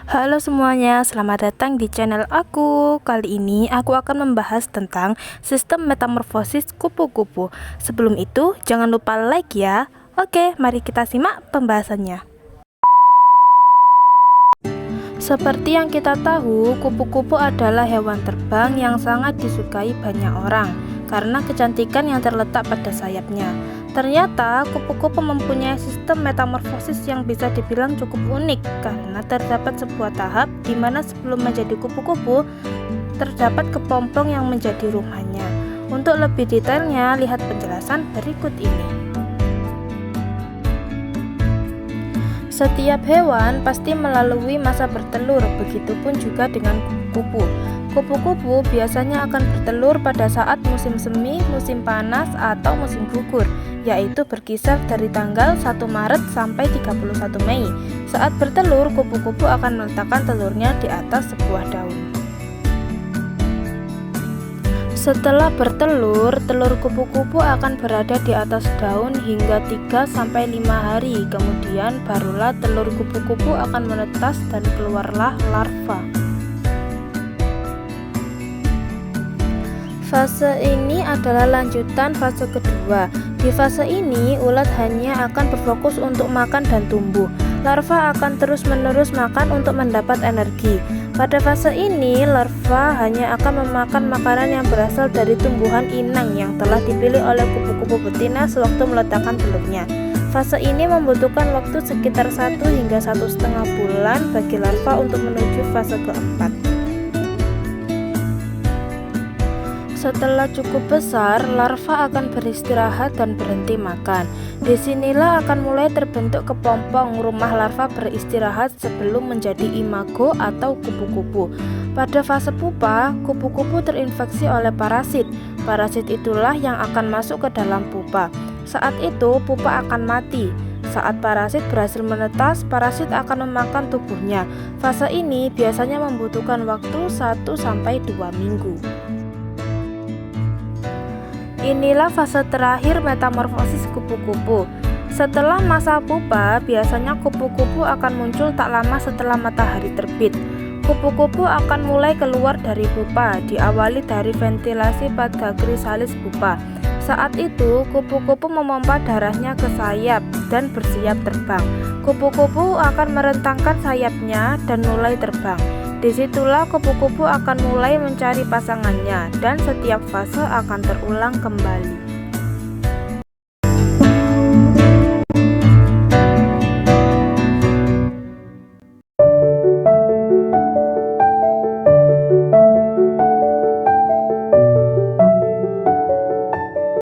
Halo semuanya, selamat datang di channel aku. Kali ini aku akan membahas tentang sistem metamorfosis kupu-kupu. Sebelum itu, jangan lupa like ya. Oke, mari kita simak pembahasannya. Seperti yang kita tahu, kupu-kupu adalah hewan terbang yang sangat disukai banyak orang karena kecantikan yang terletak pada sayapnya. Ternyata kupu-kupu mempunyai sistem metamorfosis yang bisa dibilang cukup unik karena terdapat sebuah tahap di mana sebelum menjadi kupu-kupu terdapat kepompong yang menjadi rumahnya. Untuk lebih detailnya, lihat penjelasan berikut ini. Setiap hewan pasti melalui masa bertelur, begitupun juga dengan kupu-kupu. Kupu-kupu biasanya akan bertelur pada saat musim semi, musim panas, atau musim gugur, yaitu berkisar dari tanggal 1 Maret sampai 31 Mei. Saat bertelur, kupu-kupu akan meletakkan telurnya di atas sebuah daun. Setelah bertelur, telur kupu-kupu akan berada di atas daun hingga 3-5 hari. Kemudian barulah telur kupu-kupu akan menetas dan keluarlah larva. Fase ini adalah lanjutan fase kedua. Di fase ini, ulat hanya akan berfokus untuk makan dan tumbuh. Larva akan terus-menerus makan untuk mendapat energi. Pada fase ini, larva hanya akan memakan makanan yang berasal dari tumbuhan inang yang telah dipilih oleh kupu-kupu betina sewaktu meletakkan telurnya. Fase ini membutuhkan waktu sekitar 1 hingga 1,5 bulan bagi larva untuk menuju fase keempat. Setelah cukup besar, larva akan beristirahat dan berhenti makan. Disinilah akan mulai terbentuk kepompong rumah larva beristirahat sebelum menjadi imago atau kupu-kupu. Pada fase pupa, kupu-kupu terinfeksi oleh parasit. Parasit itulah yang akan masuk ke dalam pupa. Saat itu, pupa akan mati. Saat parasit berhasil menetas, parasit akan memakan tubuhnya. Fase ini biasanya membutuhkan waktu 1-2 minggu. Inilah fase terakhir metamorfosis kupu-kupu. Setelah masa pupa, biasanya kupu-kupu akan muncul tak lama setelah matahari terbit. Kupu-kupu akan mulai keluar dari pupa, diawali dari ventilasi pada krisalis pupa. Saat itu, kupu-kupu memompa darahnya ke sayap dan bersiap terbang. Kupu-kupu akan merentangkan sayapnya dan mulai terbang. Disitulah kupu-kupu akan mulai mencari pasangannya dan setiap fase akan terulang kembali.